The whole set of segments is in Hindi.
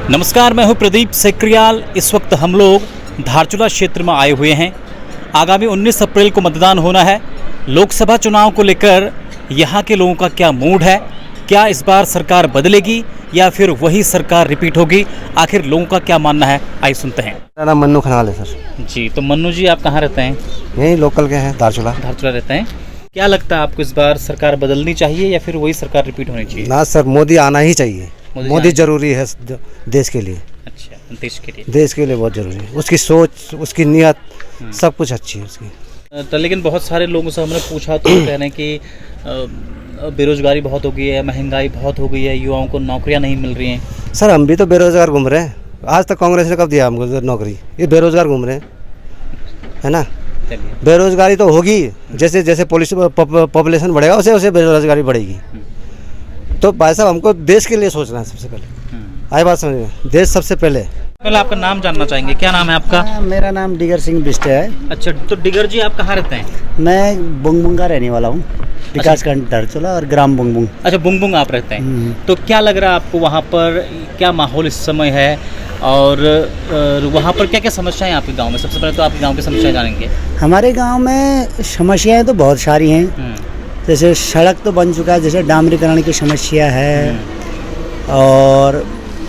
नमस्कार, मैं हूं प्रदीप सेक्रियाल। इस वक्त हम लोग धारचूला क्षेत्र में आए हुए हैं। आगामी 19 अप्रैल को मतदान होना है। लोकसभा चुनाव को लेकर यहां के लोगों का क्या मूड है? क्या इस बार सरकार बदलेगी या फिर वही सरकार रिपीट होगी? आखिर लोगों का क्या मानना है, आइए सुनते हैं। मेरा नाम मन्नू खनाल है सर। जी, तो मन्नू जी, आप कहाँ रहते हैं? यही लोकल के हैं, धारचूला। धारचूला रहते हैं। क्या लगता है आपको, इस बार सरकार बदलनी चाहिए या फिर वही सरकार रिपीट होनी चाहिए? ना सर, मोदी आना ही चाहिए। मोदी जरूरी है देश के लिए। अच्छा, देश के लिए बहुत जरूरी है। उसकी सोच, उसकी नीयत, सब कुछ अच्छी है उसकी। तो लेकिन बहुत सारे लोगों से हमने पूछा तो वो कह रहे हैं कि बेरोजगारी बहुत हो गई है, महंगाई बहुत हो गई है, युवाओं को नौकरियां नहीं मिल रही हैं। सर, हम भी तो बेरोजगार घूम रहे हैं। आज तक कांग्रेस ने कब दिया हमको नौकरी? ये बेरोजगार घूम रहे हैं, है ना। बेरोजगारी तो होगी, जैसे जैसे पॉपुलेशन बढ़ेगा वैसे वैसे बेरोजगारी बढ़ेगी। तो भाई साहब, हमको देश के लिए सोचना है सबसे पहले। आई बात समझ, देश सबसे पहले। आपका नाम जानना चाहेंगे, क्या नाम है आपका? मेरा नाम डिगर सिंह बिष्ट है। अच्छा, तो डिगर जी, आप कहाँ रहते हैं? मैं बुंगबुंग का रहने वाला हूँ, विकासखंड धारचूला और ग्राम बुंगबुंग। अच्छा, बुंगबुंग आप रहते हैं। तो क्या लग रहा है आपको, वहाँ पर क्या माहौल इस समय है और वहाँ पर क्या क्या समस्याएं हैं आपके गांव में? सबसे पहले तो आपके गांव की समस्याएं जानेंगे। हमारे गांव में समस्याएं तो बहुत सारी हैं। जैसे सड़क तो बन चुका है, जैसे डामरीकरण की समस्या है और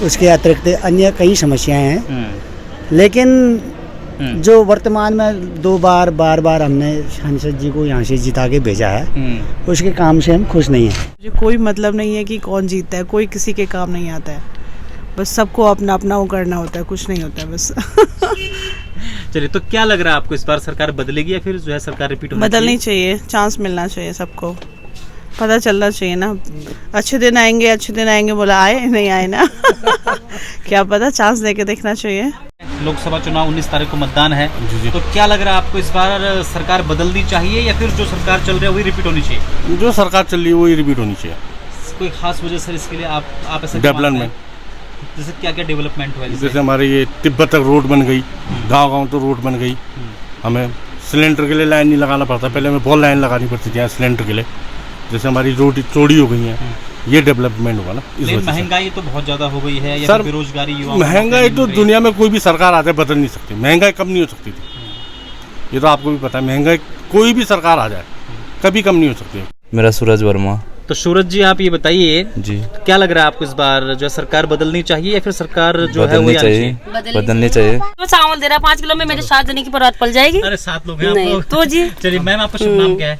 उसके अतिरिक्त अन्य कई समस्याएं हैं। लेकिन जो वर्तमान में बार बार हमने सांसद जी को यहाँ से जिता के भेजा है, उसके काम से हम खुश नहीं हैं। मुझे कोई मतलब नहीं है कि कौन जीतता है, कोई किसी के काम नहीं आता है। बस सबको अपना अपना वो करना होता है, कुछ नहीं होता है बस। चलिए, तो क्या लग रहा है आपको, इस बार सरकार बदलेगी या फिर जो है सरकार रिपीट होनी बदलनी चाहिए? चांस मिलना चाहिए सबको, पता चलना चाहिए ना। अच्छे दिन आएंगे बोला, आए नहीं आए ना। क्या पता, चांस देके देखना चाहिए। लोकसभा चुनाव 19 तारीख को मतदान है। तो क्या लग रहा है आपको, इस बार सरकार बदलनी चाहिए या फिर जो सरकार चल रही है वही रिपीट होनी चाहिए? जो सरकार चल रही है वही रिपीट होनी चाहिए। कोई खास वजह सर इसके लिए आप ऐसा डेवलपमेंट, जैसे क्या क्या डेवलपमेंट हुआ? जैसे हमारे ये तिब्बत तक रोड बन गई, गांव तो रोड बन गई। हमें सिलेंडर के लिए लाइन नहीं लगाना पड़ता, पहले हमें बहुत लाइन लगानी पड़ती थी सिलेंडर के लिए। जैसे हमारी रोड चौड़ी हो गई है, ये डेवलपमेंट होगा ना। इस महंगाई तो बहुत ज़्यादा हो गई है या सर, बेरोजगारी, युवा महंगाई तो दुनिया में कोई भी सरकार आते बदल नहीं सकती। महंगाई कम नहीं हो सकती थी, ये तो आपको भी पता है। महंगाई कोई भी सरकार आ जाए कभी कम नहीं हो सकती। मेरा सूरज वर्मा। तो सूरज जी, आप ये बताइए जी, क्या लग रहा है आपको, इस बार जो सरकार बदलनी चाहिए या फिर सरकार जो है बदलनी चाहिए? बदलनी चाहिए। तो चावल दे रहा 5 किलो में मेरे 7 जने की बरात पल जाएगी। अरे 7 लोग हैं नहीं, आप तो जी। चलिए मैम, आपका शुभ नाम क्या है?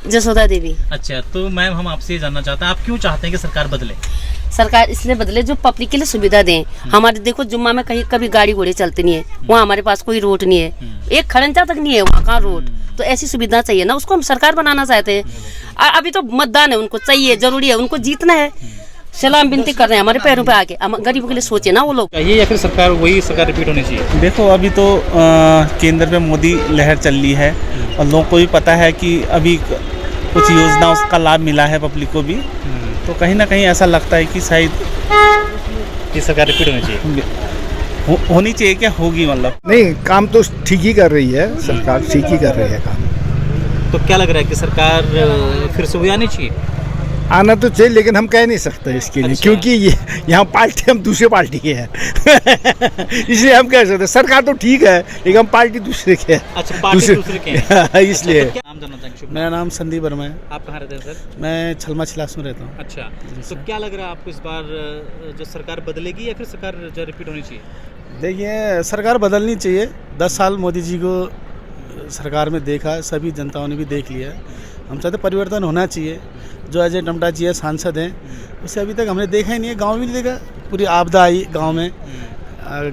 जसोदा देवी। अच्छा, तो मैम हम आपसे ये जानना चाहते हैं, आप क्यों चाहते हैं कि सरकार बदले? सरकार इसलिए बदले जो पब्लिक के लिए सुविधा दें। हमारे देखो, जुम्मा में कहीं कभी गाड़ी घोड़े चलते नहीं है, वहाँ हमारे पास कोई रोड नहीं है, एक खड़ंजा तक नहीं है वहाँ का रोड। तो ऐसी सुविधा चाहिए ना, उसको हम सरकार बनाना चाहते हैं। अभी तो मतदान है, उनको चाहिए, जरूरी है, उनको जीतना है। सलाम विनती कर रहे हैं, हमारे पैरों पे आके गरीबों के लिए सोचे ना वो लोग। चाहिए या फिर सरकार वही सरकार रिपीट होनी चाहिए? देखो, अभी तो केंद्र में मोदी लहर चल रही है और लोगों को भी पता है कि अभी कुछ योजना उसका लाभ मिला है पब्लिक को भी। तो कहीं ना कहीं ऐसा लगता है कि शायद कि सरकार रिपीट होनी चाहिए। होनी चाहिए, क्या होगी मतलब। नहीं, काम तो ठीक ही कर रही है सरकार, ठीक ही कर रही है काम। तो क्या लग रहा है कि सरकार फिर से वही आनी चाहिए? आना तो चाहिए, लेकिन हम कह नहीं सकते इसके लिए। अच्छा। क्योंकि ये यहाँ पार्टी, हम दूसरे पार्टी के हैं। इसलिए हम कह सकते सरकार तो ठीक है, लेकिन हम पार्टी दूसरे के हैं। अच्छा, पार्टी दूसरे के हैं। इसलिए। अच्छा, तो नाम जानना चाहेंगे? मेरा नाम संदीप वर्मा है। आप कहाँ रहते हैं सर? मैं छलमा छिलास में रहता हूँ। अच्छा, तो क्या लग रहा है आपको, इस बार जो सरकार बदलेगी या फिर सरकार जो रिपीट होनी चाहिए? देखिए, सरकार बदलनी चाहिए। 10 साल मोदी जी को सरकार में देखा, सभी जनताओं ने भी देख लिया। हम चाहते परिवर्तन होना चाहिए। जो अजय टमटा जी है, सांसद हैं, उसे अभी तक हमने देखा ही नहीं है। गांव में नहीं देखा, पूरी आपदा आई गांव में।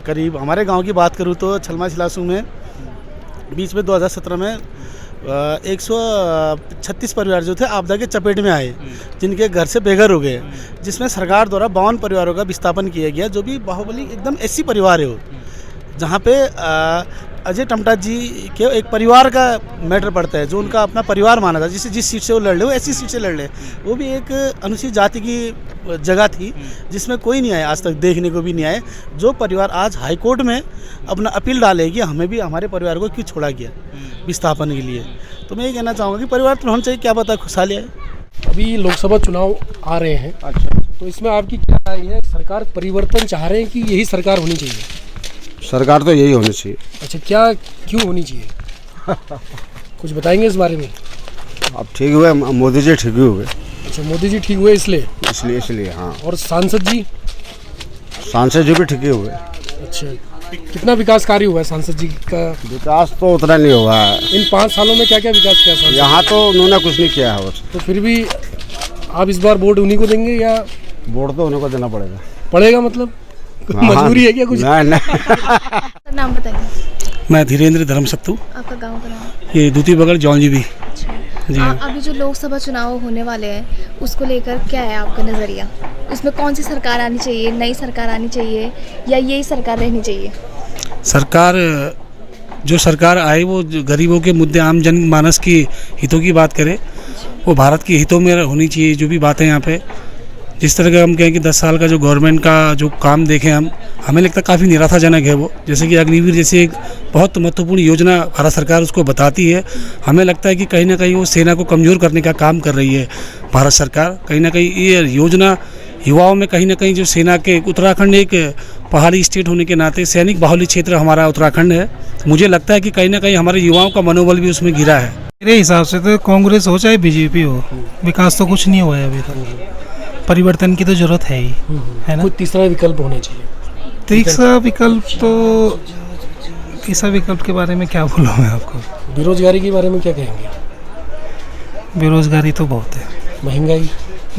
करीब हमारे गांव की बात करूं तो छलमा छिलासू में बीच में 2017 में 136 परिवार जो थे आपदा के चपेट में आए, जिनके घर से बेघर हो गए, जिसमें सरकार द्वारा 52 परिवारों का विस्थापन किया गया, जो भी बाहुबली एकदम ऐसी परिवार है वो, जहाँ पे अजय टमटा जी के एक परिवार का मैटर पड़ता है, जो उनका अपना परिवार माना था, जिस सीट से वो लड़ रहे, वो ऐसी सीट से लड़ रहे। वो भी एक अनुसूचित जाति की जगह थी जिसमें कोई नहीं आया, आज तक देखने को भी नहीं आए। जो परिवार आज हाई कोर्ट में अपना अपील डालेगी, हमें भी हमारे परिवार को क्यों छोड़ा गया विस्थापन के लिए। तो मैं ये कहना चाहूँगा कि परिवार तो होना चाहिए, क्या पता खुशहाली है। अभी लोकसभा चुनाव आ रहे हैं। अच्छा, तो इसमें आपकी क्या राय है? सरकार परिवर्तन चाह रहे हैं कि यही सरकार होनी चाहिए? सरकार तो यही होनी चाहिए। अच्छा, क्या क्यों होनी चाहिए? कुछ बताएंगे इस बारे में? अब ठीक हुए, मोदी जी ठीक हुए। अच्छा, मोदी जी ठीक हुए इसलिए हाँ। और सांसद जी जी भी ठीक हुए। अच्छा, कितना विकास कार्य हुआ है सांसद जी का? विकास तो उतना नहीं हुआ है। इन 5 सालों में क्या क्या विकास किया सांसद? यहाँ तो उन्होंने कुछ नहीं किया है। तो फिर भी आप इस बार वोट उन्हीं को देंगे या? वोट तो उन्हीं को देना पड़ेगा मतलब मजबूरी है क्या कुछ? नहीं। नाम बताइए। मैं धीरेन्द्र धर्मसत्तू। आपका गांव का नाम? ये दूती बगल जौनजी भी। जी। अभी जो लोकसभा चुनाव होने वाले हैं उसको लेकर क्या है आपका नज़रिया? उसमें कौन सी सरकार आनी चाहिए, नई सरकार आनी चाहिए या यही सरकार रहनी चाहिए? जो सरकार आए वो गरीबों के मुद्दे, आम जनमानस की हितों की बात करे, वो भारत के हितों में होनी चाहिए। जो भी बातें यहाँ पे जिस तरह का हम कहें कि 10 साल का जो गवर्नमेंट का जो काम देखें हमें लगता है काफ़ी निराशाजनक है वो। जैसे कि अग्निवीर जैसे एक बहुत महत्वपूर्ण योजना भारत सरकार उसको बताती है, हमें लगता है कि कहीं ना कहीं वो सेना को कमज़ोर करने का काम कर रही है भारत सरकार। कहीं ना कहीं ये योजना युवाओं में कहीं ना कहीं जो सेना के, उत्तराखंड एक पहाड़ी स्टेट होने के नाते सैनिक बाहुल्य क्षेत्र हमारा उत्तराखंड है, मुझे लगता है कि कहीं ना कहीं हमारे युवाओं का मनोबल भी उसमें गिरा है। मेरे हिसाब से तो कांग्रेस हो चाहे बीजेपी हो, विकास तो कुछ नहीं हुआ है अभी तक। परिवर्तन की तो जरूरत है ही, है ना। कोई तीसरा विकल्प होना चाहिए। तीसरा विकल्प के बारे में क्या बोलूँ मैं आपको? बेरोजगारी के बारे में क्या कहेंगे? बेरोजगारी तो बहुत है।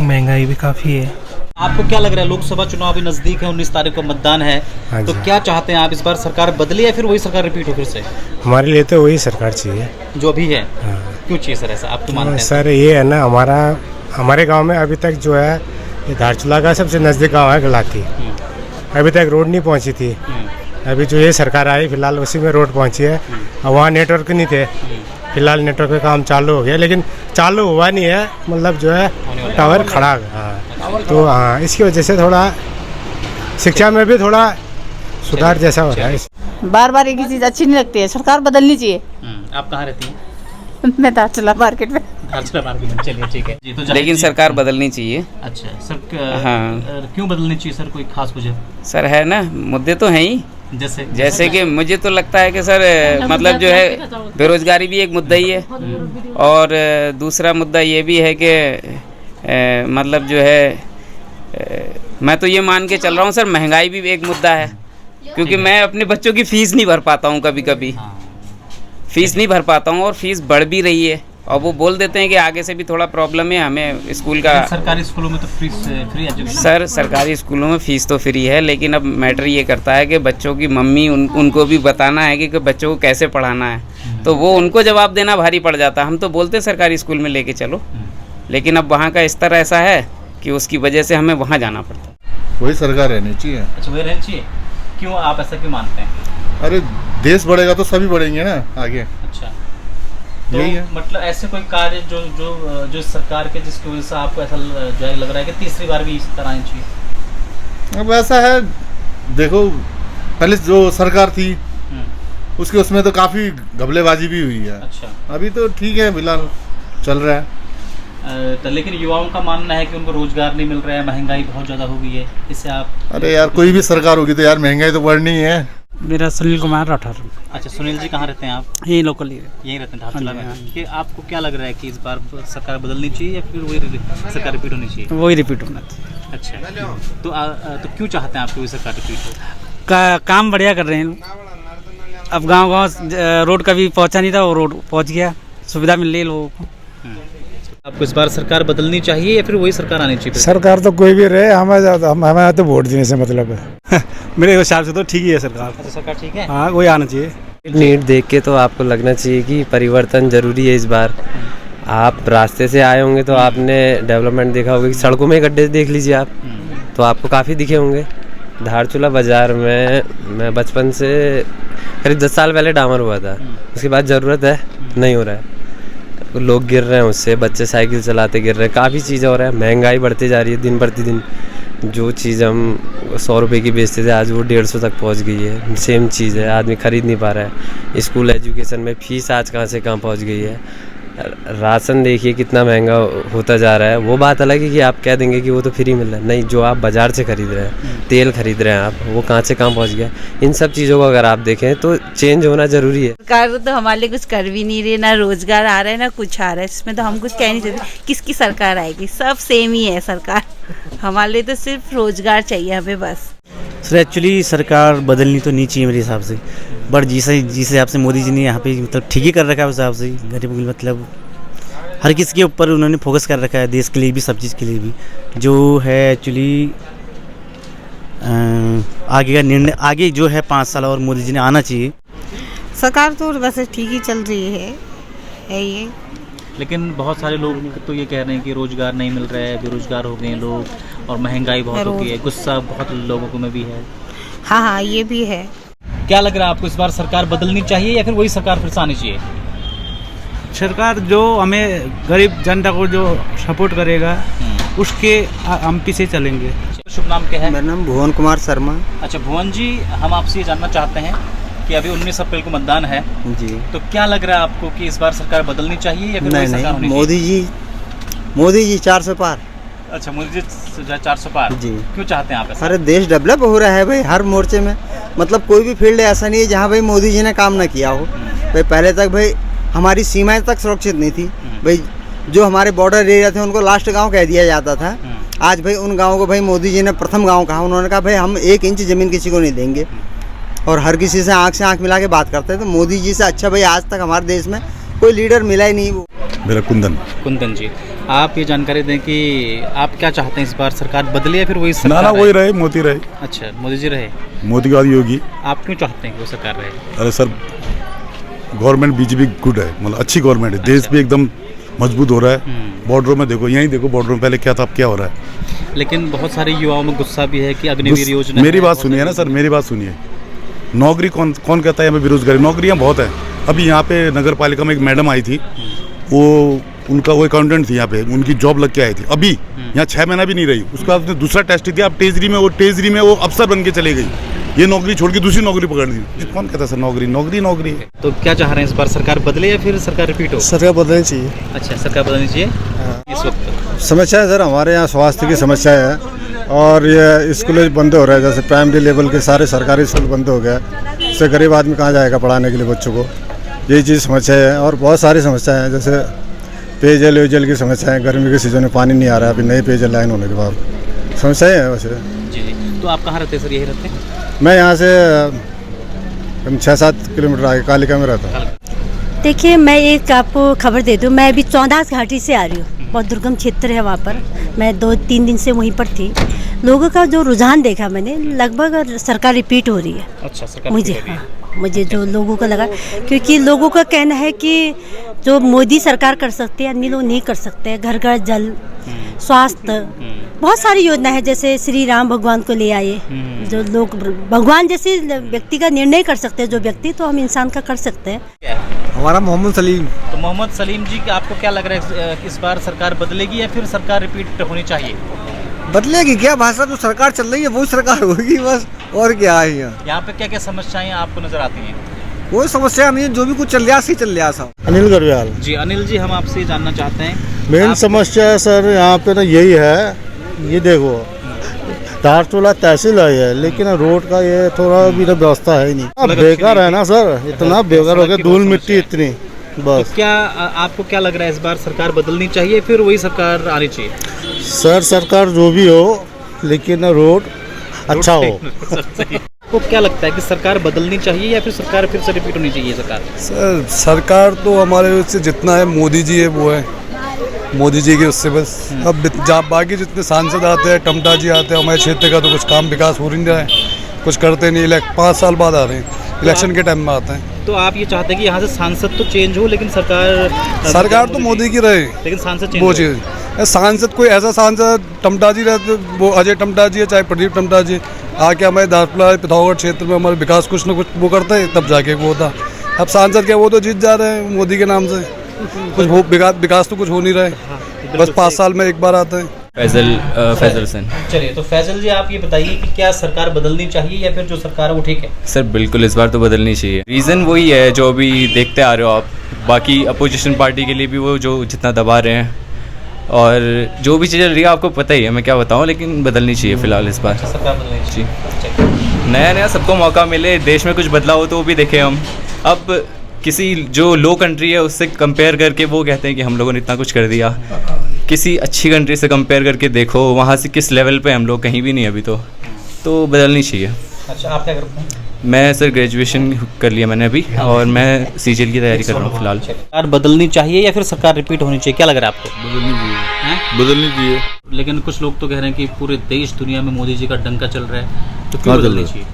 महंगाई भी काफ़ी है। आपको क्या लग रहा है, लोकसभा चुनाव भी नजदीक है, 19 तारीख को मतदान है, तो क्या चाहते हैं आप, इस बार सरकार बदले या फिर वही सरकार रिपीट हो फिर से? हमारे लिए तो वही सरकार चाहिए जो अभी है। क्यों चाहिए सर ऐसा, आप तो मानते हैं? सर ये है ना, हमारे गांव में अभी तक जो है ये धारचूला का सबसे नज़दीक गांव है गलाती, अभी तक रोड नहीं पहुंची थी। अभी जो ये सरकार आई फिलहाल उसी में रोड पहुंची है। और वहाँ नेटवर्क नहीं थे, फिलहाल नेटवर्क का काम चालू हो गया, लेकिन चालू हुआ नहीं है, मतलब जो है टावर खड़ा है। तो हाँ, इसकी वजह से थोड़ा शिक्षा में भी थोड़ा सुधार जैसा हो रहा है। बार बार एक ही चीज़ अच्छी नहीं लगती है, सरकार बदलनी चाहिए। आप कहाँ रहती हैं? मैं धारचूला मार्केट में। चलिए ठीक है जी। तो लेकिन सरकार बदलनी चाहिए। अच्छा सर, हाँ, क्यों बदलनी चाहिए सर, कोई खास वजह? सर है ना, मुद्दे तो हैं ही। जैसे कि मुझे तो लगता है कि सर मतलब जो है बेरोजगारी भी एक मुद्दा ही है, और दूसरा मुद्दा ये भी है कि मतलब जो है मैं तो ये मान के चल रहा हूँ सर, महंगाई भी एक मुद्दा है, क्योंकि मैं अपने बच्चों की फ़ीस नहीं भर पाता हूँ, कभी फ़ीस नहीं भर पाता हूँ, और फीस बढ़ भी रही है। और वो बोल देते हैं कि आगे से भी थोड़ा प्रॉब्लम है हमें स्कूल का। सरकारी स्कूलों में तो फ्री एजुकेशन। सर सरकारी स्कूलों में फ़ीस तो फ्री है, लेकिन अब मैटर ये करता है कि बच्चों की मम्मी उनको भी बताना है कि बच्चों को कैसे पढ़ाना है, तो वो उनको जवाब देना भारी पड़ जाता है। हम तो बोलते हैं सरकारी स्कूल में लेके चलो, लेकिन अब वहाँ का स्तर ऐसा है कि उसकी वजह से हमें वहाँ जाना पड़ता है। वही सरकार रहनी चाहिए। अच्छा, वही रहनी चाहिए। क्यों, आप ऐसा क्यों मानते हैं? अरे देश बढ़ेगा तो सभी बढ़ेंगे ना आगे। अच्छा, तो यही है मतलब ऐसे कोई कार्य जो सरकार के, जिसकी वजह से आपको ऐसा जो है लग रहा है कि तीसरी बार भी इस तरह आनी चाहिए? अब ऐसा है, देखो पहले जो सरकार थी उसके उसमें तो काफ़ी घबलेबाजी भी हुई है। अच्छा, अभी तो ठीक है, फिलहाल चल रहा है। तो लेकिन युवाओं का मानना है कि उनको रोजगार नहीं मिल रहा है, महंगाई बहुत ज़्यादा हो गई है, इससे आप? अरे यार, कोई भी सरकार होगी तो यार महंगाई तो बढ़नी ही है। मेरा सुनील कुमार राठौर। अच्छा सुनील जी, कहाँ रहते हैं आप? यही लोकल ही यहीं रहते हैं धारचूला में। कि आपको क्या लग रहा है कि इस बार सरकार बदलनी चाहिए या फिर वही सरकार रिपीट होनी चाहिए? वही रिपीट होना चाहिए। अच्छा, तो क्यों चाहते हैं आप कि वही सरकार रिपीट हो? काम बढ़िया कर रहे हैं। अब गांव रोड कभी पहुंचा नहीं था, वो रोड पहुंच गया, सुविधा मिल रही है लोगों को। आपको इस बार सरकार बदलनी चाहिए या फिर वही सरकार आनी चाहिए? सरकार तो कोई भी रहे, हमें तो वोट देने से मतलब है। मेरे हिसाब से तो ठीक ही है सरकार। अच्छा, सरकार ठीक है। हाँ, वही आना चाहिए। नीट देख के तो आपको लगना चाहिए कि परिवर्तन जरूरी है इस बार। आप रास्ते से आए होंगे तो आपने डेवलपमेंट देखा होगा, कि सड़कों में गड्ढे देख लीजिए आप, तो आपको काफ़ी दिखे होंगे। धारचूला बाज़ार में मैं बचपन से करीब 10 साल पहले डामर हुआ था, उसके बाद ज़रूरत है नहीं हो रहा है, लोग गिर रहे हैं उससे, बच्चे साइकिल चलाते गिर रहे हैं, काफ़ी चीज़ें हो रहा है। महंगाई बढ़ती जा रही है दिन प्रतिदिन। जो चीज़ हम 100 रुपये की बेचते थे आज वो 150 तक पहुंच गई है। सेम चीज़ है, आदमी ख़रीद नहीं पा रहा है। स्कूल एजुकेशन में फ़ीस आज कहाँ से कहाँ पहुंच गई है। राशन देखिए कितना महंगा होता जा रहा है। वो बात अलग है कि आप कह देंगे कि वो तो फ्री मिल रहा है, नहीं, जो आप बाज़ार से खरीद रहे हैं, तेल खरीद रहे हैं आप, वो कहाँ से कहाँ पहुँच गया। इन सब चीज़ों को अगर आप देखें तो चेंज होना ज़रूरी है। सरकार तो हमारे लिए कुछ कर भी नहीं रही, ना रोजगार आ रहा है ना कुछ आ रहा है। इसमें तो हम कुछ कह नहीं सकते किसकी सरकार आएगी, सब सेम ही है सरकार। हमारे लिए तो सिर्फ रोजगार चाहिए हमें बस। सर एक्चुअली सरकार बदलनी तो नहीं चाहिए मेरे हिसाब से, बट जिस हिसाब से मोदी जी ने यहाँ पे मतलब ठीक ही कर रखा है उस हिसाब से गरीबों के मतलब हर किसी के ऊपर उन्होंने फोकस कर रखा है, देश के लिए भी सब चीज़ के लिए भी, जो है एक्चुअली आगे का निर्णय आगे जो है 5 साल और मोदी जी ने आना चाहिए। सरकार तो वैसे ठीक ही चल रही है ये। लेकिन बहुत सारे लोग तो ये कह रहे हैं कि रोजगार नहीं मिल रहा है, बेरोजगार हो गए हैं लोग और महंगाई बहुत हो गई है, गुस्सा बहुत लोगों में भी है। हाँ ये भी है। क्या लग रहा है आपको, इस बार सरकार बदलनी चाहिए या फिर वही सरकार फिर से आनी चाहिए? सरकार जो हमें गरीब जनता को जो सपोर्ट करेगा उसके हम पीछे चलेंगे। शुभ नाम क्या है? मेरा नाम भुवन कुमार शर्मा। अच्छा भुवन जी, हम आपसे ये जानना चाहते हैं कि अभी 19 अप्रैल को मतदान है जी, तो क्या लग रहा है आपको कि इस बार सरकार बदलनी चाहिए या फिर वही सरकार होनी चाहिए? मोदी जी 400 पार। अच्छा मोदी जी 400 पार जी, क्यों चाहते हैं आप ऐसा? अरे देश डेवलप हो रहा है भाई हर मोर्चे में, मतलब कोई भी फील्ड ऐसा नहीं है जहाँ भाई मोदी जी ने काम ना किया हो। भाई पहले तक भाई हमारी सीमाएं तक सुरक्षित नहीं थी भाई, जो हमारे बॉर्डर एरिया थे उनको लास्ट गांव कह दिया जाता था। आज भाई उन गाँव को भाई मोदी जी ने प्रथम गाँव कहा। उन्होंने कहा भाई हम 1 इंच ज़मीन किसी को नहीं देंगे और हर किसी से आंख मिला के बात करते हैं। तो मोदी जी से अच्छा भाई आज तक हमारे देश में कोई लीडर मिला ही नहीं। मेरा कुंदन जी, आप ये जानकारी दें कि आप क्या चाहते हैं, इस बार सरकार बदले या फिर वही सरकार? ना वही रहे, मोदी रहे। अच्छा मोदी जी रहे, मोदी के बाद योगी। आप क्यों चाहते हैं कि वो सरकार रहे? अरे सर गवर्नमेंट बीजेपी गुड है, मतलब अच्छी गवर्नमेंट है। देश भी एकदम मजबूत हो रहा है। बॉर्डरों में देखो, यहीं देखो बॉर्डरों में पहले क्या था अब क्या हो रहा है। लेकिन बहुत सारे युवाओं में गुस्सा भी है कि अग्निवीर योजना। मेरी बात सुनिए ना सर, मेरी बात सुनिए। नौकरी कौन कहता है? यहाँ पे बेरोजगारी, नौकरियाँ बहुत है। अभी यहाँ पे नगर पालिका में एक मैडम आई थी, वो उनका वो अकाउंटेंट थी, यहाँ पे उनकी जॉब लग के आई थी। अभी यहाँ 6 महीना भी नहीं रही, उसके बाद उसने दूसरा टेस्ट दिया। अब टेजरी में वो अफसर बन के चले गई। ये नौकरी छोड़ के दूसरी नौकरी पकड़ ली। कौन कहता है सर नौकरी है। तो क्या चाह रहे हैं, इस बार सरकार बदले या फिर सरकार रिपीट हो? सरकार बदलनी चाहिए। अच्छा सरकार बदलनी चाहिए। इस वक्त समस्या है सर, हमारे यहाँ स्वास्थ्य की समस्या है और ये स्कूल बंद हो रहा है। जैसे प्राइमरी लेवल के सारे सरकारी स्कूल बंद हो गया, इससे गरीब आदमी कहाँ जाएगा पढ़ाने के लिए बच्चों को। यही चीज़ समस्या है और बहुत सारी समस्याएं हैं, जैसे पेयजल की समस्या है। गर्मी के सीजन में पानी नहीं आ रहा है, अभी नई पेयजल लाइन होने के बाद समस्याएं हैं वैसे। जी तो आप कहाँ रहते हैं सर? यही रहते हैं? मैं यहाँ से 6-7 किलोमीटर आगे कालिका में रहता हूँ। देखिए मैं एक आपको खबर दे दूँ, मैं अभी चौंदास घाटी से आ रही हूँ, बहुत दुर्गम क्षेत्र है वहाँ पर। मैं 2-3 दिन से वहीं पर थी। लोगों का जो रुझान देखा मैंने, लगभग सरकार रिपीट हो रही है। अच्छा सरकार मुझे जो लोगों का लगा, क्योंकि लोगों का कहना है कि जो मोदी सरकार कर सकते हैं अन्य लोग नहीं कर सकते। घर घर जल, स्वास्थ्य, बहुत सारी योजना है। जैसे श्री राम भगवान को ले आए, जो लोग भगवान जैसे व्यक्ति का निर्णय कर सकते हैं, जो व्यक्ति तो हम इंसान का कर सकते हैं। हमारा मोहम्मद सलीम। तो मोहम्मद सलीम जी, आपको क्या लग रहा है इस बार सरकार बदलेगी या फिर सरकार रिपीट होनी चाहिए? बदलेगी क्या, भाषा जो सरकार चल रही है वही सरकार होगी बस, और क्या है। यहाँ पे क्या क्या समस्याएं आपको नजर आती हैं? कोई समस्या नहीं है, जो भी कुछ चल रहा सही चल रहा सब। अनिल गरवाल जी। अनिल जी, हम आपसे जानना चाहते हैं, मेन समस्या है सर यहाँ पे ना यही है, ये देखो धारचूला तहसील है लेकिन रोड का ये थोड़ा भी व्यवस्था है ही नहीं। बेकार है ना सर, इतना बेकार हो गया, धूल मिट्टी इतनी बस। तो क्या आपको क्या लग रहा है, इस बार सरकार बदलनी चाहिए फिर वही सरकार आनी चाहिए? सर सरकार जो भी हो लेकिन रोड अच्छा हो। आपको क्या लगता है कि सरकार बदलनी चाहिए या फिर सरकार फिर से रिपीट होनी चाहिए? सर सरकार तो हमारे से जितना है मोदी जी है वो है, मोदी जी के उससे बस। अब जहाँ बाकी जितने सांसद आते हैं, टमटा जी आते हैं, हमारे क्षेत्र का तो कुछ काम विकास हो नहीं रहा है, कुछ करते नहीं। 5 साल बाद आ रहे हैं, इलेक्शन के टाइम में आते हैं। तो आप ये चाहते हैं कि यहाँ से सांसद तो चेंज हो लेकिन सरकार तो मोदी की रहे, लेकिन सांसद वो चीज़। सांसद कोई ऐसा सांसद टमटा जी रहते, वो अजय टमटा जी है चाहे प्रदीप टमटा जी, आके हमारे धारचूला पिथौरागढ़ क्षेत्र में हमारे विकास कुछ न कुछ वो करते हैं, तब जाके वो होता। अब सांसद क्या, वो तो जीत जा रहे हैं मोदी के नाम से, कुछ विकास तो कुछ हो नहीं रहा है, बस 5 साल में एक बार आते हैं। फैजल हसन। चलिए तो फैजल जी, आप ये बताइए कि क्या सरकार बदलनी चाहिए या फिर जो सरकार है वो ठीक है? सर बिल्कुल इस बार तो बदलनी चाहिए। रीज़न वही है जो अभी देखते आ रहे हो आप, बाकी अपोजिशन पार्टी के लिए भी वो जो जितना दबा रहे हैं, और जो भी चीज़ चल रही है आपको पता ही है, मैं क्या बताऊँ, लेकिन बदलनी चाहिए फ़िलहाल इस बार। सरकार बदलनी जी, नया सबको मौका मिले, देश में कुछ बदलाव हो तो वो भी देखें हम। अब किसी जो लो कंट्री है उससे कंपेयर करके वो कहते हैं कि हम लोगों ने इतना कुछ कर दिया, किसी अच्छी कंट्री से कंपेयर करके देखो वहाँ से किस लेवल पे हम लोग, कहीं भी नहीं अभी तो बदलनी चाहिए। अच्छा, आप क्या करते हैं? मैं सर ग्रेजुएशन कर लिया मैंने अभी, और मैं सीजीएल की तैयारी कर रहा हूँ फिलहाल। सरकार बदलनी चाहिए या फिर सरकार रिपीट होनी चाहिए, क्या लग रहा है आपको? बदलनी चाहिए, बदलनी चाहिए। लेकिन कुछ लोग तो कह रहे हैं कि पूरे देश दुनिया में मोदी जी का डंका चल रहा है, तो क्यों कहाँ चल बदलनी रहा चाहिए?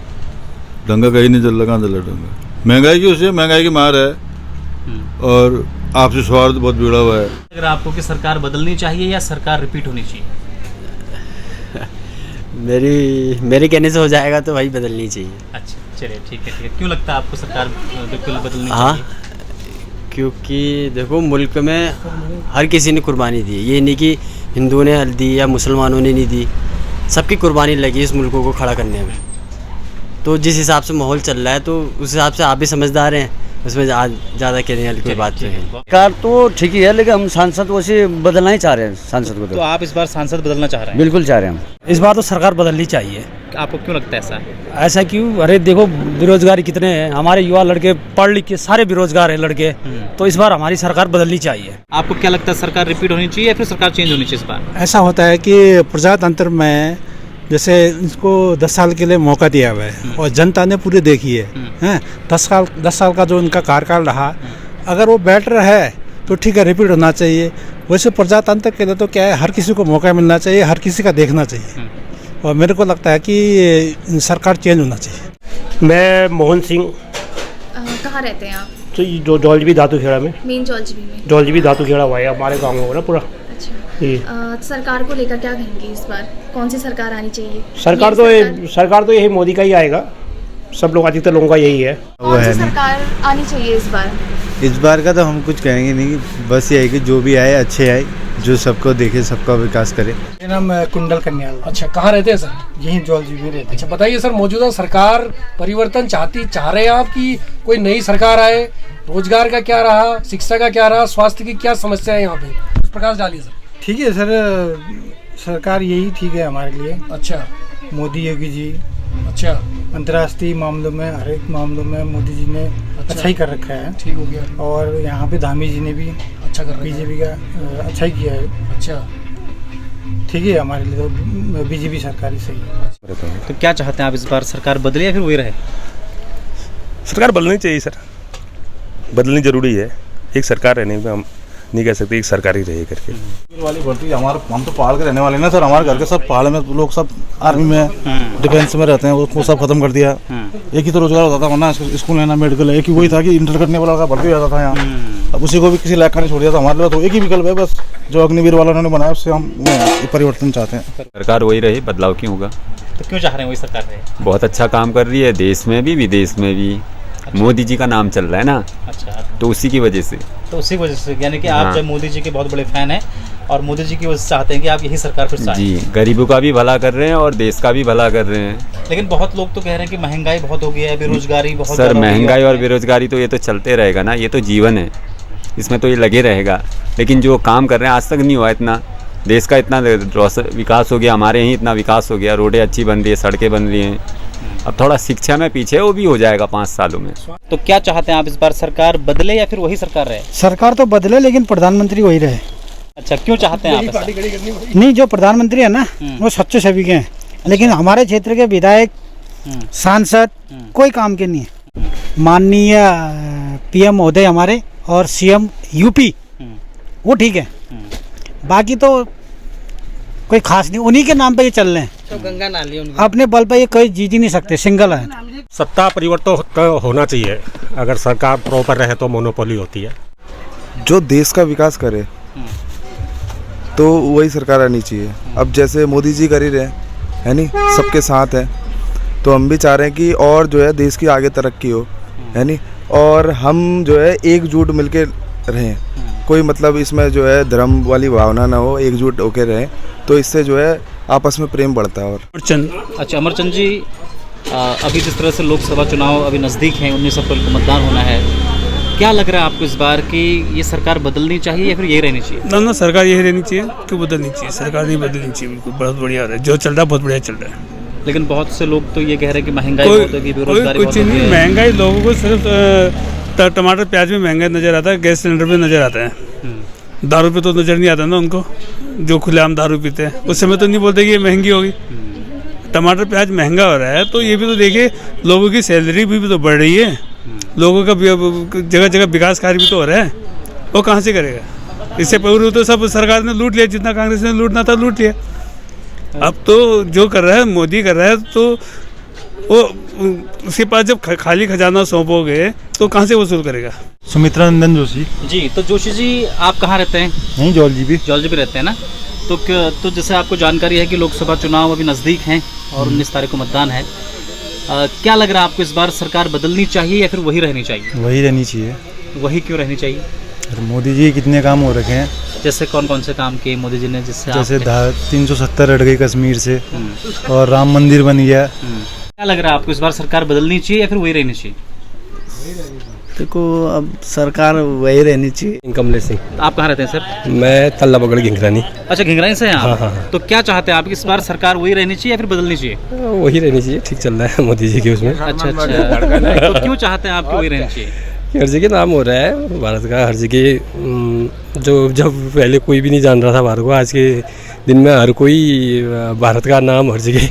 दंगा कहीं नहीं चल रहा, कहाँ चल रहा दंगा? महंगाई की वजह से, महंगाई की मार है और आपसी स्वार्थ बहुत बिगड़ा हुआ है। अगर आपको कि सरकार बदलनी चाहिए या सरकार रिपीट होनी चाहिए? मेरे कहने से हो जाएगा तो भाई बदलनी चाहिए। अच्छा, चलिए ठीक है। क्यों लगता है आपको सरकार बिल्कुल बदलनी हाँ, चाहिए? क्योंकि देखो मुल्क में हर किसी ने कुर्बानी दी, ये नहीं कि हिंदुओं ने दी या मुसलमानों ने नहीं दी, सबकी कुर्बानी लगी इस मुल्क को खड़ा करने में। तो जिस हिसाब से माहौल चल रहा है तो उस हिसाब से आप भी समझदार हैं, उसमें ज़्यादा कहने वाली कोई बात नहीं है। सरकार तो ठीक ही है, लेकिन हम सांसद वैसे बदलना ही चाह रहे हैं सांसद को। तो आप इस बार सांसद बदलना चाह रहे हैं? बिल्कुल चाह रहे हैं हम। इस बार तो सरकार बदलनी चाहिए। आपको क्यों लगता है ऐसा? ऐसा क्यों? अरे देखो बेरोजगारी कितने हैं, हमारे युवा लड़के पढ़ लिख के सारे बेरोजगार हैं लड़के, तो इस बार हमारी सरकार बदलनी चाहिए। आपको क्या लगता है सरकार रिपीट होनी चाहिए या फिर सरकार चेंज होनी चाहिए इस बार? ऐसा होता है कि प्रजातंत्र में जैसे इसको 10 साल के लिए मौका दिया हुआ है और जनता ने पूरे देखी है 10 साल का जो इनका कार्यकाल रहा, अगर वो बेटर है तो ठीक है, रिपीट होना चाहिए। वैसे प्रजातंत्र के लिए तो क्या है, हर किसी को मौका मिलना चाहिए, हर किसी का देखना चाहिए, और मेरे को लगता है कि सरकार चेंज होना चाहिए। मैं मोहन सिंह। कहाँ रहते हैं आप? तो ये जो जौलजीबी धातु खेड़ा में। मेन जौलजीबी में? जौलजीबी धातु खेड़ा हुआ है हमारे गाँव में, हो ना पूरा। सरकार को लेकर क्या कहेंगे इस बार, कौन सी सरकार आनी चाहिए? सरकार तो यही मोदी का ही आएगा, सब लोग, अधिकतर लोगों का यही है। कौन सी सरकार आनी चाहिए इस बार? इस बार का तो हम कुछ कहेंगे नहीं, बस यही कि जो भी आए अच्छे आए, जो सबको देखे, सबका विकास करे। मेरा नाम कुंडल कन्याल। अच्छा, कहाँ रहते हैं सर? यहीं जौलजीबी में रहते हैं। अच्छा, बताइए सर, मौजूदा सरकार परिवर्तन चाह रहे हैं आप कि कोई नई सरकार आए? रोजगार का क्या रहा, शिक्षा का क्या रहा, स्वास्थ्य की क्या समस्या है यहाँ पे, उस प्रकाश डालिए सर। ठीक है सर, सरकार यही ठीक है हमारे लिए। अच्छा, मोदी योगी जी। अच्छा, अंतर्राष्ट्रीय मामलों में, हर एक मामलों में मोदी जी ने अच्छा ही कर रखा है। ठीक हो गया। और यहाँ पे धामी जी ने भी अच्छा कर, बीजेपी का अच्छा ही किया है। अच्छा, ठीक है, हमारे लिए तो बीजेपी सरकार ही सही है। तो क्या चाहते हैं आप, इस बार सरकार बदले या फिर वही रहे? सरकार बदलनी चाहिए सर, बदलनी जरूरी है। एक सरकार रहने में हम नहीं कह सकते एक सरकार ही रहे करके। वाली भर्ती हमारे, हम तो पहाड़ के रहने वाले ना सर, हमारे घर के सब पहाड़ में लोग, सब आर्मी में, डिफेंस में रहते हैं, उसको सब खत्म कर दिया। एक ही तो रोजगार होता था, वरना स्कूल लेना, मेडिकल, एक ही वही था कि इंटर करने वाला का भर्ती हो जाता था यहाँ। अब उसी को भी किसी लायक का नहीं छोड़ दिया था। हमारे लिए तो एक ही विकल्प है बस, जो अग्निवीर वाला उन्होंने बनाया, उससे हम परिवर्तन चाहते हैं। सरकार वही रहे, बदलाव क्यों होगा? तो क्यों चाह रहे हैं वही सरकार रहे? बहुत अच्छा काम कर रही है, देश में भी विदेश में भी। मोदी जी का नाम चल रहा है ना। अच्छा, तो उसी की वजह से। तो उसी वजह से, यानी कि आप जब मोदी जी के बहुत बड़े फैन हैं और मोदी जी की वजह से चाहते हैं कि आप यही सरकार फिर से आए। जी, गरीबों का भी भला कर रहे हैं और देश का भी भला कर रहे हैं। लेकिन बहुत लोग तो कह रहे हैं कि महंगाई बहुत हो गई है, बेरोजगारी बहुत। सर, महंगाई और बेरोजगारी तो ये तो चलते रहेगा ना, ये तो जीवन है, इसमें तो ये लगे रहेगा। लेकिन जो काम कर रहे हैं आज तक नहीं हुआ इतना, देश का इतना विकास हो गया, हमारे यहीं इतना विकास हो गया, रोडें अच्छी बन रही है, सड़कें बन रही हैं। अब थोड़ा शिक्षा में पीछे, वो भी हो जाएगा 5 सालों में। तो क्या चाहते हैं आप, इस बार सरकार बदले या फिर वही सरकार रहे? सरकार तो बदले, लेकिन प्रधानमंत्री वही रहे। अच्छा, क्यों चाहते हैं आप? नहीं, जो प्रधानमंत्री है ना, वो सच्चे सभी के हैं, लेकिन हमारे क्षेत्र के विधायक, सांसद कोई काम के नहीं है। माननीय पीएम महोदय हमारे और सीएम यूपी, वो ठीक है, बाकी तो कोई खास नहीं, उन्हीं के नाम पे ये चल रहे हैं। तो गंगा नाली अपने बल पे ये कोई जीत ही नहीं सकते, सिंगल है। सत्ता परिवर्तन तो होना चाहिए, अगर सरकार प्रॉपर रहे तो मोनोपोली होती है। जो देश का विकास करे तो वही सरकार आनी चाहिए। अब जैसे मोदी जी कर ही रहे है नी, सबके साथ है, तो हम भी चाह रहे हैं कि और जो है देश की आगे तरक्की हो, है नी, और हम जो है एकजुट मिलके रहें, कोई मतलब इसमें जो है धर्म वाली भावना ना हो, एकजुट होकर रहें, तो इससे जो है आपस में प्रेम बढ़ता है। और अच्छा, अमरचंद जी, अभी जिस तरह से लोकसभा चुनाव अभी नज़दीक हैं, 19 अप्रैल को मतदान होना है, क्या लग रहा है आपको इस बार कि ये सरकार बदलनी चाहिए या फिर यही रहनी चाहिए? ना सरकार यही रहनी चाहिए, क्यों बदलनी चाहिए? सरकार नहीं बदलनी चाहिए, बिल्कुल बहुत बढ़िया है, जो चल रहा है बहुत बढ़िया चल रहा है। लेकिन बहुत से लोग तो ये कह रहे हैं कि महंगाई बहुत होगी, बेरोजगारी कुछ नहीं, महंगाई लोगों को सिर्फ टमाटर प्याज में महंगा नज़र आता है, गैस सिलेंडर पे नज़र आता है, दारू पे तो नज़र नहीं आता ना उनको, जो खुलेआम दारू पीते हैं उस समय तो नहीं बोलते कि ये महंगी होगी। टमाटर प्याज महंगा हो रहा है तो ये भी तो देखिए, लोगों की सैलरी भी तो बढ़ रही है, लोगों का जगह जगह विकास कार्य भी तो हो रहा है, वो कहाँ से करेगा? इससे पूर्व तो सब सरकार ने लूट लिया, जितना कांग्रेस ने लूटना था लूट लिया। अब तो जो कर रहा है मोदी कर रहा है, तो वो उसके पास जब खाली खजाना सौंपोगे तो कहाँ से वसूल करेगा? सुमित्रा नंदन जोशी जी। तो जोशी जी आप कहाँ रहते हैं? यहीं जौलजीबी रहते हैं ना। तो जैसे आपको जानकारी है कि लोकसभा चुनाव अभी नज़दीक हैं और 19 तारीख को मतदान है, क्या लग रहा है आपको इस बार सरकार बदलनी चाहिए या फिर वही रहनी चाहिए? वही रहनी चाहिए। वही क्यों रहनी चाहिए? मोदी जी कितने काम हो रखे हैं। जैसे कौन कौन से काम किए मोदी जी ने? जैसे 370 हट गई कश्मीर से और राम मंदिर बन गया। क्या लग रहा है आपको इस बार सरकार बदलनी चाहिए या फिर वही रहनी चाहिए? देखो अब सरकार वही रहनी चाहिए। कमलेश सिंह। आप कहाँ रहते हैं सर? मैं तल्ला बगड़ घिंघरानी। अच्छा, घिंघरानी से हैं आप? हाँ। तो क्या चाहते हैं आप इस बार सरकार वही रहनी चाहिए या फिर बदलनी चाहिए? वही रहनी चाहिए, ठीक चल रहा है मोदी जी के उसमें। अच्छा। तो क्यों चाहते हैं आप वही रहनी चाहिए? हर जगह नाम हो रहा है भारत का, हर जगह जो जब पहले कोई भी नहीं जान रहा था भारत को, आज के दिन में हर कोई भारत का नाम हर जगह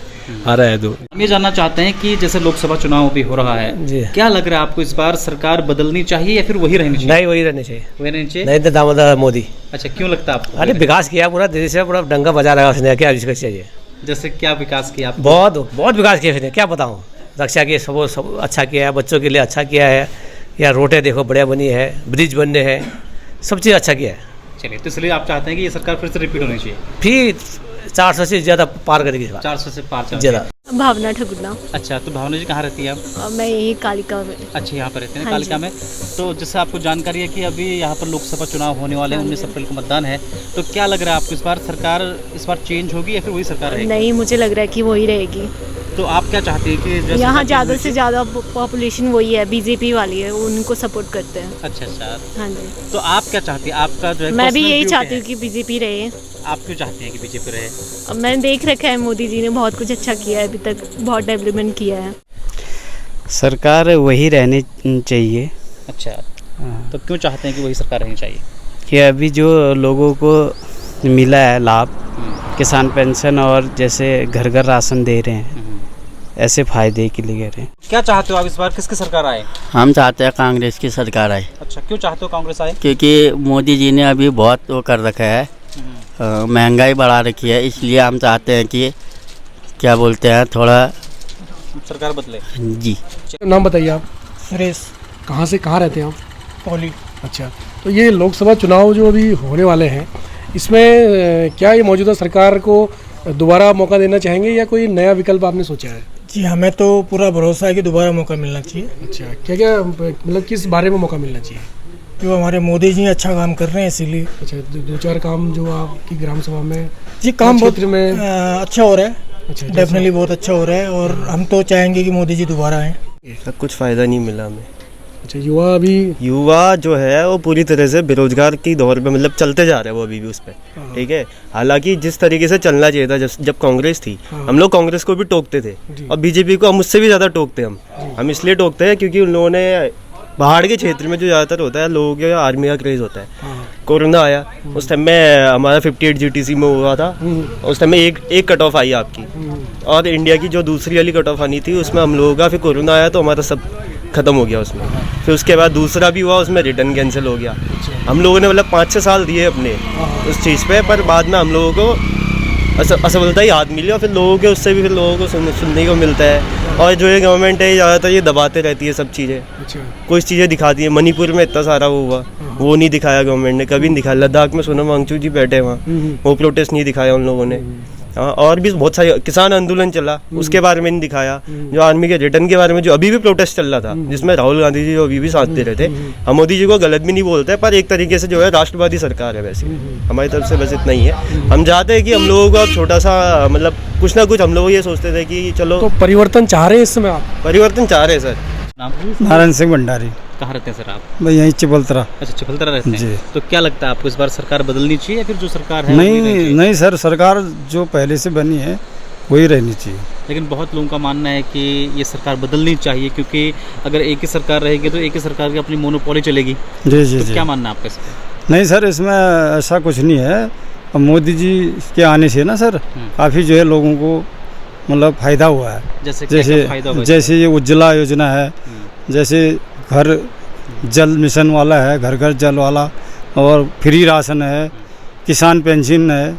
आ रहा है। तो हम ये जानना चाहते हैं कि जैसे लोकसभा चुनाव भी हो रहा है जी, क्या लग रहा है आपको इस बार सरकार बदलनी चाहिए या फिर वही रहनी चाहिए? नहीं, वही रहनी चाहिए। वही रहनी चाहिए? नहीं तो दामोदर मोदी। अच्छा, क्यों लगता है आपको? अरे विकास किया पूरा देश में, पूरा डंगा बजा रहा उसने, क्या विकास चाहिए? जैसे क्या विकास किया? बहुत विकास किया उसने, क्या बताऊँ। रक्षा के सब अच्छा किया है, बच्चों के लिए अच्छा किया है, या रोडें देखो बढ़िया बनी है, ब्रिज बनने हैं, सब चीज़ अच्छा किया है। चलिए, तो इसलिए आप चाहते हैं कि ये सरकार फिर से रिपीट होनी चाहिए? फिर 400 से ज़्यादा पार करेगी। 400 से पार ज़्यादा। भावना ठकुरना। अच्छा, तो भावना जी कहाँ रहती है आप? मैं यही कालिका में। अच्छा, यहाँ पर रहते हैं? हाँ कालिका में। तो जैसे आपको जानकारी है कि अभी यहाँ पर लोकसभा चुनाव होने वाले हैं, 19 अप्रैल को मतदान है, तो क्या लग रहा है आपको इस बार सरकार चेंज होगी या फिर वही सरकार रहेगी? नहीं, मुझे लग रहा है कि वही रहेगी। तो आप क्या चाहते हैं कि यहाँ ज़्यादा से ज़्यादा पॉपुलेशन वही है, बीजेपी वाली है, उनको सपोर्ट करते हैं। अच्छा। हाँ जी। तो आप क्या चाहती हैं? आपका जो है मैं भी यही चाहती हूँ कि बीजेपी रहे। आप क्यों चाहते हैं कि बीजेपी रहे? अब मैंने देख रखा है मोदी जी ने बहुत कुछ अच्छा किया है, अभी तक बहुत डेवलपमेंट किया है। सरकार वही रहनी चाहिए। अच्छा, तो क्यों चाहते हैं कि वही सरकार रहनी चाहिए? कि अभी जो लोगों को मिला है लाभ, किसान पेंशन और जैसे घर घर राशन दे रहे हैं, ऐसे फायदे के लिए कह रहे हैं। क्या चाहते हो आप इस बार किसकी सरकार आए? हम चाहते हैं कांग्रेस की सरकार आए। अच्छा, क्यों चाहते हो कांग्रेस आए? क्योंकि मोदी जी ने अभी बहुत वो कर रखा है, महंगाई बढ़ा रखी है, इसलिए हम चाहते हैं कि क्या बोलते हैं, थोड़ा सरकार बदले। जी। नाम बताइए आप? सुरेश। कहाँ से कहाँ रहते हैं आप? पौली। अच्छा, तो ये लोकसभा चुनाव जो अभी होने वाले हैं, इसमें क्या ये मौजूदा सरकार को दोबारा मौका देना चाहेंगे या कोई नया विकल्प आपने सोचा है? जी, हमें तो पूरा भरोसा है कि दोबारा मौका मिलना चाहिए। अच्छा, क्या क्या मतलब किस बारे में मौका मिलना चाहिए? जो हमारे मोदी जी अच्छा काम कर रहे हैं इसीलिए। अच्छा, दो चार काम जो आपकी ग्राम सभा में जी काम बहुत में अच्छा हो रहा है। अच्छा, डेफिनेटली बहुत अच्छा हो रहा है और हम तो चाहेंगे कि मोदी जी दोबारा आएँ। कुछ फ़ायदा नहीं मिला हमें। अच्छा, युवा जो है वो पूरी तरह से बेरोजगार की दौर पे मतलब चलते जा रहे हैं वो अभी भी उस पर। ठीक है, हालांकि जिस तरीके से चलना चाहिए था जब कांग्रेस थी, हम लोग कांग्रेस को भी टोकते थे और बीजेपी को हम उससे भी ज़्यादा टोकते हैं। हम इसलिए टोकते हैं क्योंकि उन लोगों ने पहाड़ के क्षेत्र में जो ज़्यादातर होता है लोगों के आर्मी का क्रेज़ होता है। कोरोना आया उस टाइम में हमारा 58 GTC में हुआ था, उस टाइम में एक कट ऑफ आई आपकी, और इंडिया की जो दूसरी वाली कट ऑफ आनी थी उसमें हम लोगों का फिर कोरोना आया तो हमारा सब ख़त्म हो गया उसमें। फिर उसके बाद दूसरा भी हुआ, उसमें रिटर्न कैंसिल हो गया। हम लोगों ने मतलब 5-6 साल दिए अपने उस चीज़ पे, पर बाद में हम लोगों को असफलता ही हाथ मिली और फिर लोगों के उससे भी फिर लोगों को सुनने को मिलता है। और जो ये गवर्नमेंट है ज़्यादातर ये दबाते रहती है सब चीज़ें। कुछ चीज़ें दिखाती है, मणिपुर में इतना सारा वो हुआ, वो नहीं दिखाया गवर्नमेंट ने, कभी नहीं दिखाया। लद्दाख में सोनम वांगचुक जी बैठे वहाँ, वो प्रोटेस्ट नहीं दिखाया उन लोगों ने। और भी बहुत सारे किसान आंदोलन चला, उसके बारे में नहीं दिखाया। जो आर्मी के रिटर्न के बारे में जो अभी भी प्रोटेस्ट चल रहा था, जिसमें राहुल गांधी जी जो अभी भी साथ दे रहे थे। हम मोदी जी को गलत भी नहीं बोलते, पर एक तरीके से जो है राष्ट्रवादी सरकार है वैसे हमारी तरफ से, बस इतना ही है। हम चाहते हैं कि हम लोगों को छोटा सा मतलब कुछ ना कुछ हम लोग ये सोचते थे कि चलो। तो परिवर्तन चाह रहे हैं इस समय आप? परिवर्तन चाह रहे हैं सर। नारायण सिंह भंडारी। कहाँ रहते हैं सर आप? मैं यहीं चिबलतरा। अच्छा, चिबलतरा रहते हैं जी। तो क्या लगता है आपको इस बार सरकार बदलनी चाहिए या फिर जो सरकार है नहीं सर, सरकार जो पहले से बनी है वही रहनी चाहिए। लेकिन बहुत लोगों का मानना है कि ये सरकार बदलनी चाहिए, क्योंकि अगर एक ही सरकार रहेगी तो एक ही सरकार की अपनी मोनोपोली चलेगी। जी जी तो जी। क्या मानना है आपका इस पर? नहीं सर, इसमें ऐसा कुछ नहीं है। अब मोदी जी के आने से ना सर काफ़ी जो है लोगों को मतलब फ़ायदा हुआ है। जैसे ये उज्ज्वला योजना है, जैसे घर जल मिशन वाला है, घर घर जल वाला, और फ्री राशन है, किसान पेंशन है,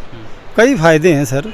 कई फ़ायदे हैं सर।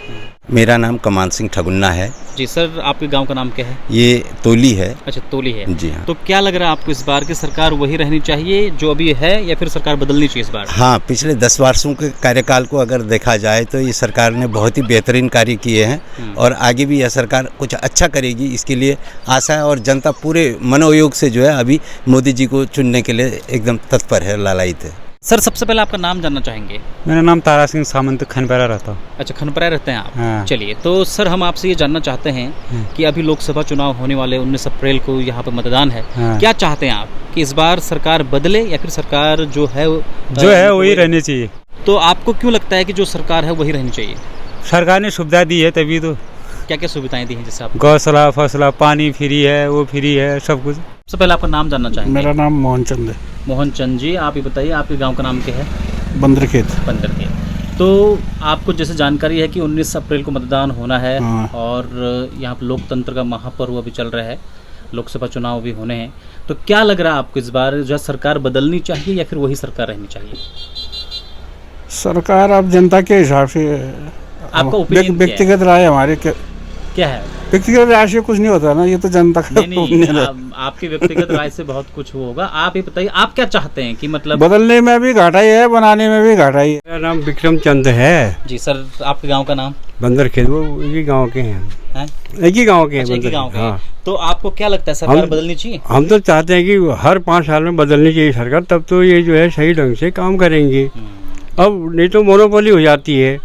मेरा नाम कमान सिंह ठगुन्ना है। जी सर, आपके गांव का नाम क्या है? ये तोली है। अच्छा, तोली है। जी हाँ। तो क्या लग रहा है आपको इस बार की सरकार वही रहनी चाहिए जो अभी है या फिर सरकार बदलनी चाहिए इस बार? हाँ, पिछले 10 वर्षों के कार्यकाल को अगर देखा जाए तो ये सरकार ने बहुत ही बेहतरीन कार्य किए हैं और आगे भी यह सरकार कुछ अच्छा करेगी, इसके लिए आशा है। और जनता पूरे मनोयोग से जो है अभी मोदी जी को चुनने के लिए एकदम तत्पर है, लालायित है। सर, सबसे पहले आपका नाम जानना चाहेंगे। मेरा नाम तारा सिंह सामंत, खनपरा रहता हूँ। अच्छा, खनपरा रहते हैं आप? हाँ। चलिए, तो सर हम आपसे ये जानना चाहते हैं कि अभी लोकसभा चुनाव होने वाले 19 अप्रैल को यहाँ पर मतदान है। हाँ। क्या चाहते हैं आप कि इस बार सरकार बदले या फिर सरकार जो है वही रहनी चाहिए? तो आपको क्यों लगता है कि जो सरकार है वही रहनी चाहिए? सरकार ने सुविधा दी है तभी तो। क्या क्या सुविधाएं दी हैं जैसे आप? गौशाला, फसला, पानी फ्री है, वो फ्री है, सब कुछ। सबसे पहले आपका नाम जानना चाहेंगे। मेरा नाम मोहन चंद है। मोहन चंद जी, आप ये बताइए आपके गांव का नाम क्या है? बंदरखेत। बंदरखेत। तो आपको जैसे जानकारी है कि 19 अप्रैल को मतदान होना है और यहाँ पर लोकतंत्र का महापर्व अभी चल रहा है, लोकसभा चुनाव भी होने हैं, तो क्या लग रहा है आपको इस बार जो है सरकार बदलनी चाहिए या फिर वही सरकार रहनी चाहिए? सरकार अब जनता के हिसाब से, आपका ओपिनियन व्यक्तिगत राय हमारे क्या है? व्यक्तिगत राय से कुछ नहीं होता ना, ये तो जनता का आपकी व्यक्तिगत राय से बहुत कुछ होगा। आप ये बताइए आप क्या चाहते हैं कि मतलब बदलने में भी घाटा ही है, बनाने में भी घाटा ही है। मेरा नाम विक्रम चंद है। जी सर, आपके गांव का नाम? बंदरखेत। वो एक ही गांव के हैं। एक ही गांव के हैं। एक ही गांव के। हाँ। तो आपको क्या लगता है सरकार बदलनी चाहिए? हम तो चाहते हैं कि हर 5 साल में बदलनी चाहिए सरकार, तब तो ये जो है सही ढंग से काम करेंगे। अब नहीं तो मोनोपोली हो जाती है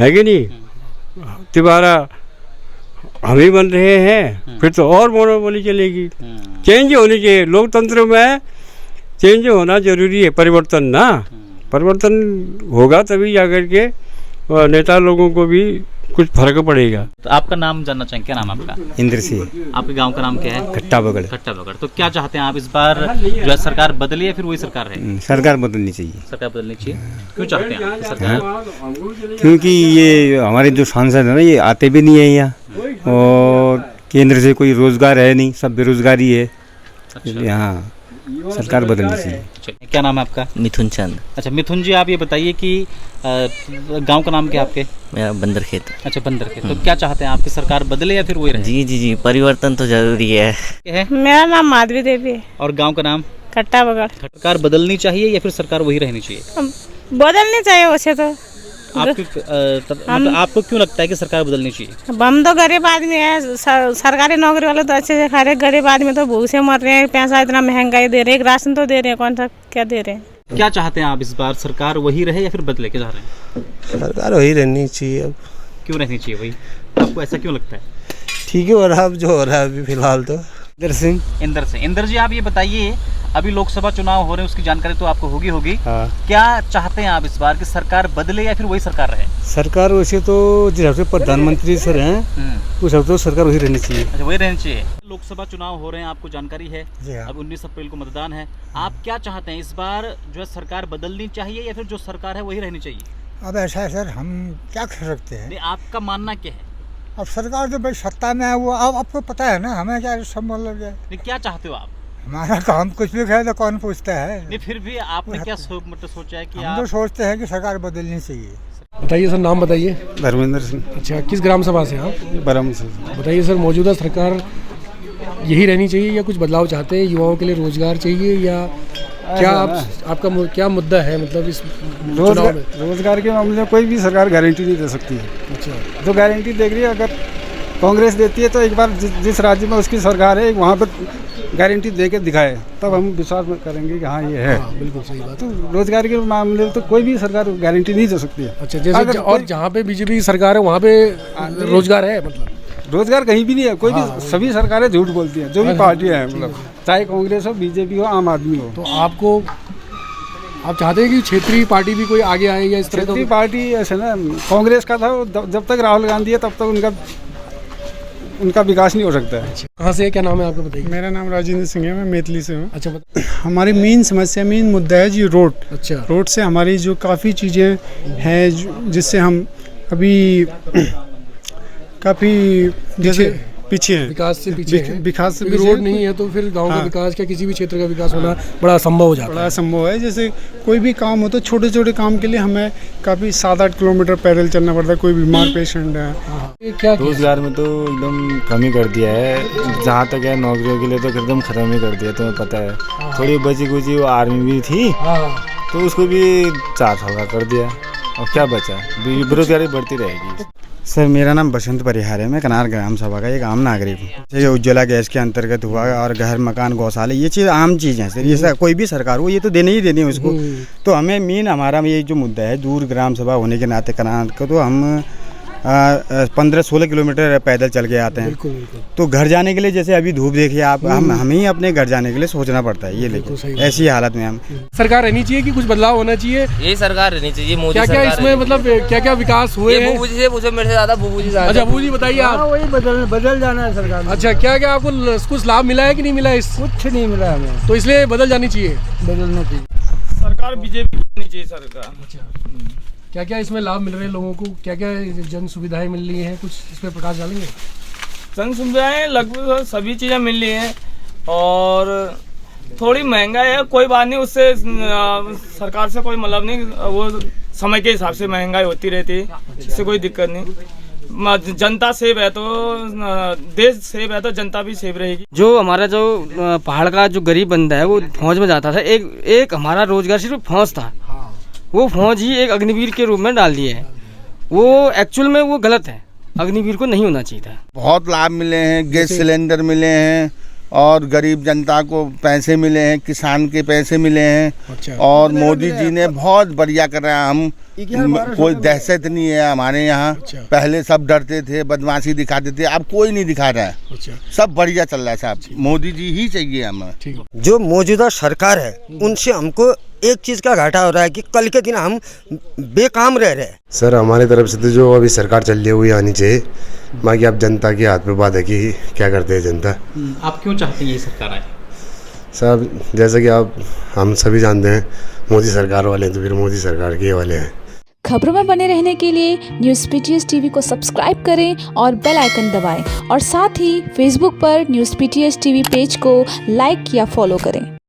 कि नहीं? दोबारा हम ही बन रहे हैं, फिर तो और मोनोपोली चलेगी। चेंज होनी चाहिए, लोकतंत्र में चेंज होना जरूरी है, परिवर्तन ना। परिवर्तन होगा तभी जाकर के नेता लोगों को भी कुछ फर्क पड़ेगा। तो आपका नाम जानना चाहेंगे, क्या नाम आपका? इंद्र सिंह। आपके गांव का नाम क्या है? खट्टा बगड़। खट्टा बगड़। तो क्या चाहते हैं आप इस बार जो है सरकार बदले या फिर वही सरकार रहे? सरकार बदलनी चाहिए। सरकार बदलनी चाहिए। क्यों चाहते हैं आप सरकार? क्योंकि ये हमारे जो सांसद है ना, ये आते भी नहीं है यहाँ, और केंद्र से कोई रोजगार है नहीं, सब बेरोजगारी है। यहाँ सरकार बदलनी चाहिए। क्या नाम है आपका? मिथुन चंद। अच्छा मिथुन जी, आप ये बताइए कि गांव का नाम क्या आपके? मेरा बंदरखेत। अच्छा, बंदरखेत। तो क्या चाहते हैं आपकी सरकार बदले या फिर वही रहे? जी जी जी, परिवर्तन तो जरूरी है। मेरा नाम माधवी देवी है। और गांव का नाम? खट्टा बगड़। सरकार बदलनी चाहिए या फिर सरकार वही रहनी चाहिए? बदलनी चाहिए वैसे तो। मतलब आपको क्यों लगता है कि सरकार बदलनी चाहिए? हम तो गरीब आदमी है, सरकारी नौकरी वाले तो अच्छे से खा रहे, गरीब आदमी तो भूख से मर रहे हैं। पैसा इतना महंगाई दे रहे हैं, राशन तो दे रहे हैं, कौन सा क्या दे रहे हैं। क्या चाहते हैं आप इस बार सरकार वही रहे या फिर बदले के जा रहे हैं? सरकार वही रहनी चाहिए। अब क्यों रहनी चाहिए वही? आपको ऐसा क्यों लगता है? ठीक है, और अब जो हो रहा है अभी फिलहाल तो। इंदर सिंह। इंदर जी, आप ये बताइए अभी लोकसभा चुनाव हो रहे हैं, उसकी जानकारी तो आपको होगी। हाँ। क्या चाहते हैं आप इस बार कि सरकार बदले या फिर वही सरकार रहे? सरकार वैसे तो जिस हिसाब से प्रधानमंत्री सर हैं उस हिसाब से सरकार वही रहनी चाहिए। अच्छा, वही रहनी चाहिए। लोकसभा चुनाव हो रहे हैं, आपको जानकारी है। हाँ। अब 19 अप्रैल को मतदान है। आप क्या चाहते हैं इस बार जो है सरकार बदलनी चाहिए या फिर जो सरकार है वही रहनी चाहिए? अब ऐसा है सर, हम क्या कर सकते हैं? आपका मानना क्या है? अब सरकार जो भाई सत्ता में है वो अब आपको पता है ना, हमें क्या सब मतलब है। क्या चाहते हो आप? हमारा काम कुछ भी कहे तो कौन पूछता है? नहीं, फिर भी आपने क्या सोचा है कि हम तो सोचते हैं कि सरकार बदलनी चाहिए। बताइए सर, नाम बताइए। धर्मेंद्र सिंह। अच्छा, किस ग्राम सभा से आप? बरम से। बताइए सर, मौजूदा सरकार यही रहनी चाहिए या कुछ बदलाव चाहते हैं? युवाओं के लिए रोजगार चाहिए या क्या आपका क्या मुद्दा है? मतलब इस रोजगार के मामले में कोई भी सरकार गारंटी नहीं दे सकती है। अच्छा, जो गारंटी देख रही है, अगर कांग्रेस देती है तो एक बार जिस राज्य में उसकी सरकार है वहाँ पर गारंटी दे के दिखाए, तब हम विश्वास करेंगे कि हाँ ये है। बिल्कुल सही बात। तो रोजगार के मामले में तो कोई भी सरकार गारंटी नहीं दे सकती है। अच्छा, जैसे और जहाँ पे बीजेपी की सरकार है वहाँ पे रोजगार है? मतलब रोजगार कहीं भी नहीं है, कोई भी, सभी सरकारें झूठ बोलती हैं, जो भी पार्टियां हैं मतलब। चाहे कांग्रेस हो, बीजेपी हो, आम आदमी हो। तो आपको आप चाहते हैं कि क्षेत्रीय पार्टी भी कोई आगे आए या इस तरह? क्षेत्रीय पार्टी ऐसे ना, कांग्रेस का था जब तक राहुल गांधी है तब तक उनका विकास नहीं हो सकता है। कहाँ से है, क्या नाम है आपका बताइए? मेरा नाम राजेंद्र सिंह है, मैं मैथिली से हूँ। अच्छा हमारी मेन समस्या, मेन मुद्दा है जी रोड। अच्छा। रोड से हमारी जो काफ़ी चीज़ें हैं जिससे हम अभी काफ़ी जैसे पीछे हैं, विकास से पीछे हैं। विकास से रोड नहीं है तो फिर गांव का विकास क्या किसी भी क्षेत्र का विकास होना बड़ा असंभव हो जाता है। बड़ा असंभव है। जैसे कोई भी काम हो तो छोटे छोटे काम के लिए हमें काफ़ी 7-8 किलोमीटर पैदल चलना पड़ता है। कोई बीमार पेशेंट है। क्या रोजगार में तो एकदम कम ही कर दिया है। जहाँ तक है नौकरियों के लिए तो एकदम ख़त्म ही कर दिया, तुम्हें पता है। थोड़ी बची कुची वो आर्मी भी थी तो उसको भी 4 साल का कर दिया, और क्या बचा? बेरोजगारी बढ़ती रहेगी। सर मेरा नाम बसंत परिहार है, मैं कनार ग्राम सभा का एक आम नागरिक हूँ। ये उज्ज्वला गैस के अंतर्गत हुआ और घर मकान गौशाला, ये चीज़ आम चीज़ है सर। ये कोई भी सरकार हो ये तो देने ही देनी है उसको। तो हमें मेन हमारा ये जो मुद्दा है, दूर ग्राम सभा होने के नाते कनार को तो हम 15-16 किलोमीटर पैदल चल के आते हैं। तो घर जाने के लिए जैसे अभी धूप देखिए आप, हमें ही अपने घर जाने के लिए सोचना पड़ता है। ये लेकिन ऐसी हालत में हम सरकार रहनी चाहिए कि कुछ बदलाव होना चाहिए? यही सरकार रहनी चाहिए, मोदी क्या क्या इसमें मतलब क्या क्या विकास हुए हैं? बूबू जी से पूछो, मेरे से ज्यादा बूबू जी। अच्छा बूबू जी बताइए आप। वही बदल जाना है सरकार। अच्छा क्या क्या आपको कुछ लाभ मिला है कि नहीं मिला है? कुछ नहीं मिला हमें, तो इसलिए बदल जानी चाहिए। बदलना चाहिए सरकार, बीजेपी होनी चाहिए सरकार। क्या क्या इसमें लाभ मिल रहे हैं लोगों को, क्या क्या जन सुविधाएं मिल रही हैं, कुछ इस पर प्रकाश डालेंगे? जन सुविधाएं लगभग सभी चीज़ें मिल रही हैं, और थोड़ी महंगाई है, कोई बात नहीं, उससे सरकार से कोई मतलब नहीं। वो समय के हिसाब से महंगाई होती रहती है, इससे कोई दिक्कत नहीं। जनता सेव है तो देश सेव है तो जनता भी सेव रहेगी। जो हमारा जो पहाड़ का जो गरीब बंदा है वो फौज में जाता था, एक हमारा रोजगार सिर्फ फौज था। वो फौज ही एक अग्निवीर के रूप में डाल दिया है। वो एक्चुअल में वो गलत है, अग्निवीर को नहीं होना चाहिए था। बहुत लाभ मिले हैं, गैस सिलेंडर मिले हैं, और गरीब जनता को पैसे मिले हैं, किसान के पैसे मिले हैं। अच्छा। और मोदी जी ने बहुत बढ़िया कर रहा है। हम कोई दहशत नहीं है हमारे यहाँ। अच्छा। पहले सब डरते थे, बदमाशी दिखाते थे, अब कोई नहीं दिखा रहा है। अच्छा। सब बढ़िया चल रहा है साहब, मोदी जी ही चाहिए हमें। जो मौजूदा सरकार है उनसे हमको एक चीज़ का घाटा हो रहा है कि कल के दिन हम बेकाम रह रहे हैं। सर हमारी तरफ से तो जो अभी सरकार चल रही है वही आनी चाहिए, बाकी आप जनता के हाथ पे बात है कि क्या करते हैं जनता। आप क्यों चाहते हैं ये सरकार आए? साहब जैसा कि हम सभी जानते हैं, मोदी सरकार वाले हैं तो फिर मोदी सरकार के वाले हैं। खबरों में बने रहने के लिए न्यूज़ PTS TV को सब्सक्राइब करें और बेल आइकन दबाएं, और साथ ही फेसबुक पर न्यूज़ PTS TV पेज को लाइक या फॉलो करें।